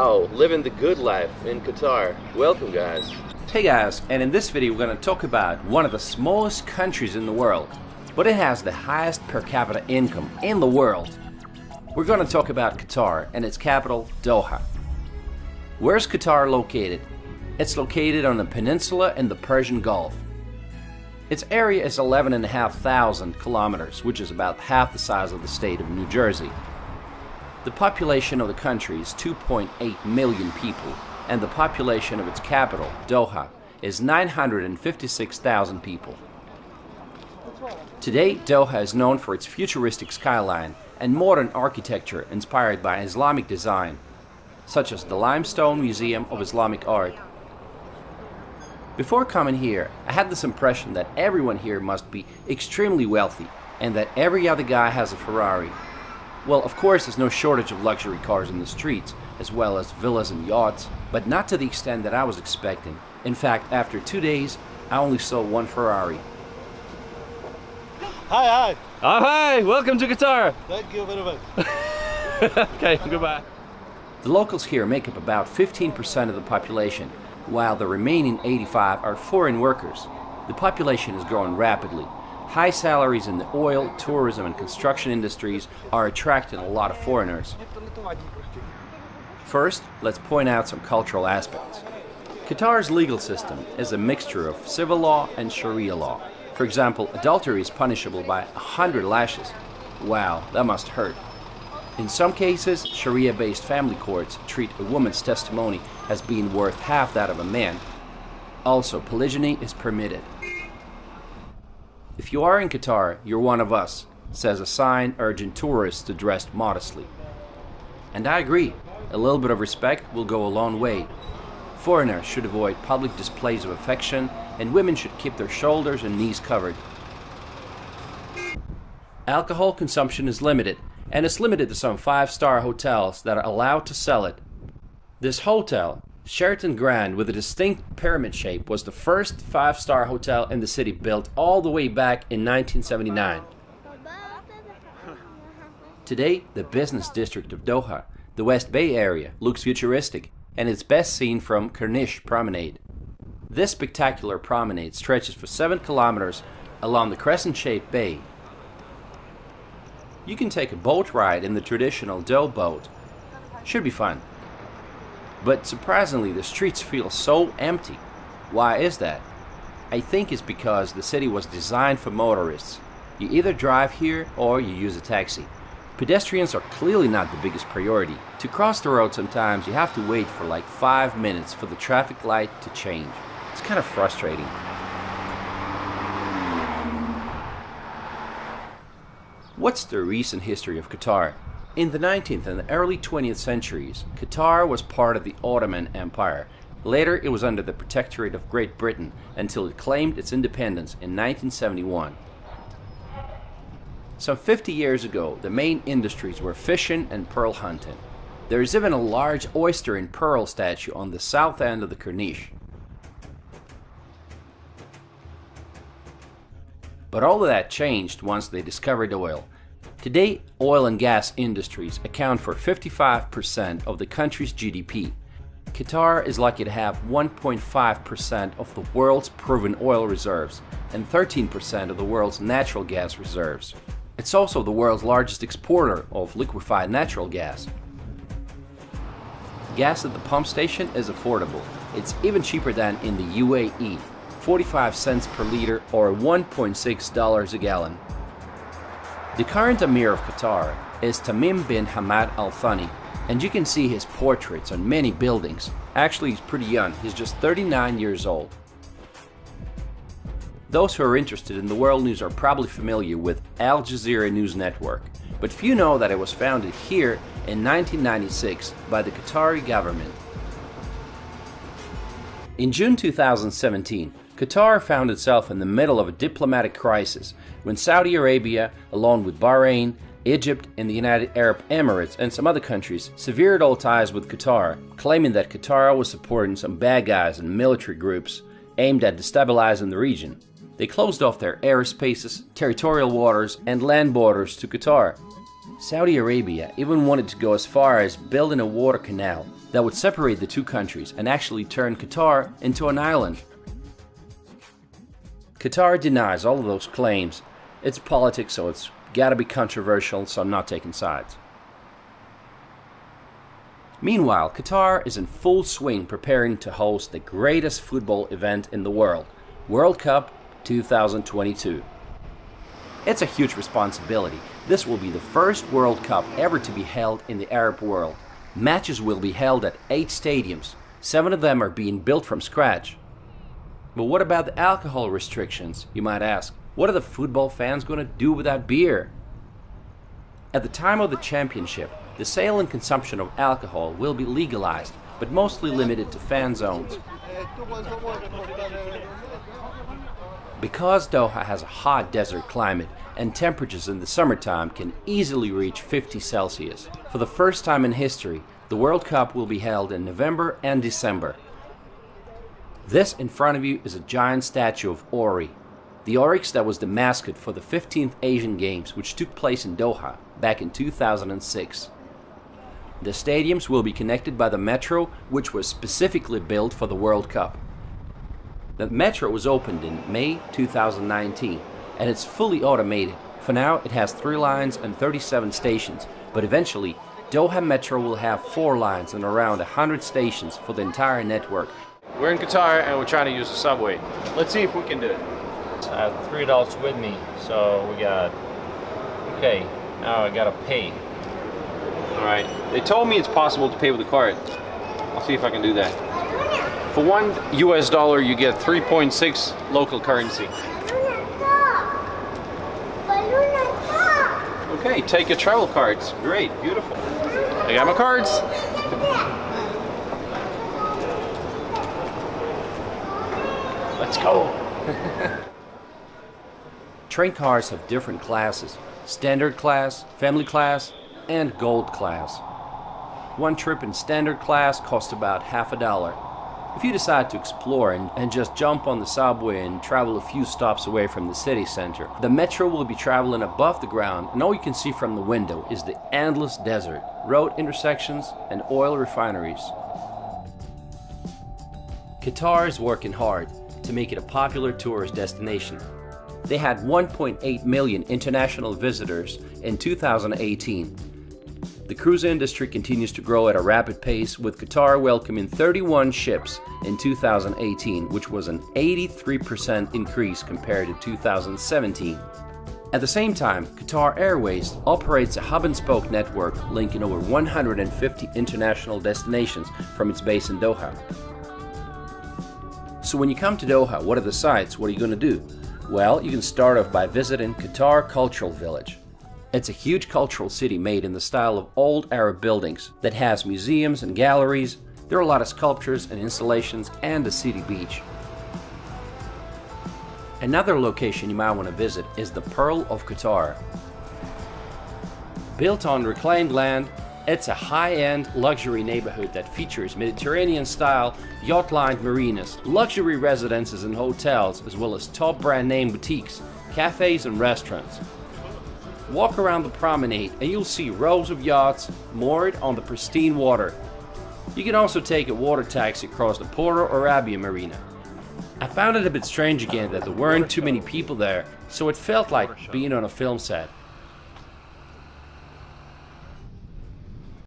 Oh, living the good life in Qatar. Welcome, guys. Hey guys, and in this video we're going to talk about one of the smallest countries in the world, but it has the highest per capita income in the world. We're going to talk about Qatar and its capital, Doha. Where's Qatar located? It's located on a peninsula in the Persian Gulf. Its area is 11,500 kilometers, which is about half the size of the state of New Jersey. The population of the country is 2.8 million people, and the population of its capital, Doha, is 956,000 people. Today, Doha is known for its futuristic skyline and modern architecture inspired by Islamic design, such as the Limestone Museum of Islamic Art. Before coming here, I had this impression that everyone here must be extremely wealthy and that every other guy has a Ferrari. Well, of course, there's no shortage of luxury cars in the streets, as well as villas and yachts, but not to the extent that I was expecting. In fact, after 2 days, I only saw one Ferrari. Hi. Oh, hi! Welcome to Qatar! Thank you very much. Okay, goodbye. The locals here make up about 15% of the population, while the remaining 85 are foreign workers. The population is growing rapidly. High salaries in the oil, tourism, and construction industries are attracting a lot of foreigners. First, let's point out some cultural aspects. Qatar's legal system is a mixture of civil law and Sharia law. For example, adultery is punishable by 100 lashes. Wow, that must hurt. In some cases, Sharia-based family courts treat a woman's testimony as being worth half that of a man. Also, polygyny is permitted. If you are in Qatar, you're one of us, says a sign urging tourists to dress modestly. And I agree, a little bit of respect will go a long way. Foreigners should avoid public displays of affection, and women should keep their shoulders and knees covered. Alcohol consumption is limited, and it's limited to some 5-star hotels that are allowed to sell it. This hotel, Sheraton Grand, with a distinct pyramid shape, was the first 5-star hotel in the city, built all the way back in 1979. Today, the business district of Doha, the West Bay area, looks futuristic, and it's best seen from Corniche Promenade. This spectacular promenade stretches for 7 kilometers along the crescent-shaped bay. You can take a boat ride in the traditional dough boat. Should be fun. But surprisingly, the streets feel so empty. Why is that? I think it's because the city was designed for motorists. You either drive here or you use a taxi. Pedestrians are clearly not the biggest priority. To cross the road sometimes you have to wait for like 5 minutes for the traffic light to change. It's kind of frustrating. What's the recent history of Qatar? In the 19th and early 20th centuries, Qatar was part of the Ottoman Empire. Later it was under the protectorate of Great Britain until it claimed its independence in 1971. Some 50 years ago, the main industries were fishing and pearl hunting. There is even a large oyster and pearl statue on the south end of the Corniche. But all of that changed once they discovered oil. Today, oil and gas industries account for 55% of the country's GDP. Qatar is lucky to have 1.5% of the world's proven oil reserves and 13% of the world's natural gas reserves. It's also the world's largest exporter of liquefied natural gas. Gas at the pump station is affordable. It's even cheaper than in the UAE. 45 cents per liter or $1.6 a gallon. The current Emir of Qatar is Tamim bin Hamad Al Thani, and you can see his portraits on many buildings. Actually, he's pretty young, he's just 39 years old. Those who are interested in the world news are probably familiar with Al Jazeera News Network, but few know that it was founded here in 1996 by the Qatari government. In June 2017, Qatar found itself in the middle of a diplomatic crisis when Saudi Arabia, along with Bahrain, Egypt, and the United Arab Emirates and some other countries, severed all ties with Qatar, claiming that Qatar was supporting some bad guys and military groups aimed at destabilizing the region. They closed off their airspaces, territorial waters, and land borders to Qatar. Saudi Arabia even wanted to go as far as building a water canal that would separate the two countries and actually turn Qatar into an island. Qatar denies all of those claims. It's politics, so it's gotta be controversial, so I'm not taking sides. Meanwhile, Qatar is in full swing preparing to host the greatest football event in the world, World Cup 2022. It's a huge responsibility. This will be the first World Cup ever to be held in the Arab world. Matches will be held at 8 stadiums. 7 of them are being built from scratch. But what about the alcohol restrictions, you might ask? What are the football fans going to do without beer? At the time of the championship, the sale and consumption of alcohol will be legalized, but mostly limited to fan zones. Because Doha has a hot desert climate and temperatures in the summertime can easily reach 50 Celsius. For the first time in history, the World Cup will be held in November and December. This in front of you is a giant statue of Ori, the oryx that was the mascot for the 15th Asian Games, which took place in Doha back in 2006. The stadiums will be connected by the metro, which was specifically built for the World Cup. The metro was opened in May 2019 and it's fully automated. For now it has 3 lines and 37 stations, but eventually Doha Metro will have 4 lines and around 100 stations for the entire network. We're in Qatar and we're trying to use the subway. Let's see if we can do it. I have 3 adults with me, so we got, okay, now I gotta pay. Alright, they told me it's possible to pay with a card. I'll see if I can do that. For $1 US you get 3.6 local currency. Okay, take your travel cards. Great, beautiful. I got my cards. Let's go. Train cars have different classes: standard class, family class, and gold class. One trip in standard class costs about $50. If you decide to explore and just jump on the subway and travel a few stops away from the city center, the metro will be traveling above the ground and all you can see from the window is the endless desert, road intersections, and oil refineries. Qatar is working hard to make it a popular tourist destination. They had 1.8 million international visitors in 2018. The cruise industry continues to grow at a rapid pace, with Qatar welcoming 31 ships in 2018, which was an 83% increase compared to 2017. At the same time, Qatar Airways operates a hub-and-spoke network linking over 150 international destinations from its base in Doha. So when you come to Doha, what are the sights? What are you going to do? Well, you can start off by visiting Qatar Cultural Village. It's a huge cultural city made in the style of old Arab buildings that has museums and galleries. There are a lot of sculptures and installations and a city beach. Another location you might want to visit is the Pearl of Qatar. Built on reclaimed land, it's a high-end luxury neighborhood that features Mediterranean-style yacht-lined marinas, luxury residences and hotels, as well as top brand-name boutiques, cafes and restaurants. Walk around the promenade and you'll see rows of yachts moored on the pristine water. You can also take a water taxi across the Porto Arabia Marina. I found it a bit strange again that there weren't too many people there, so it felt like being on a film set.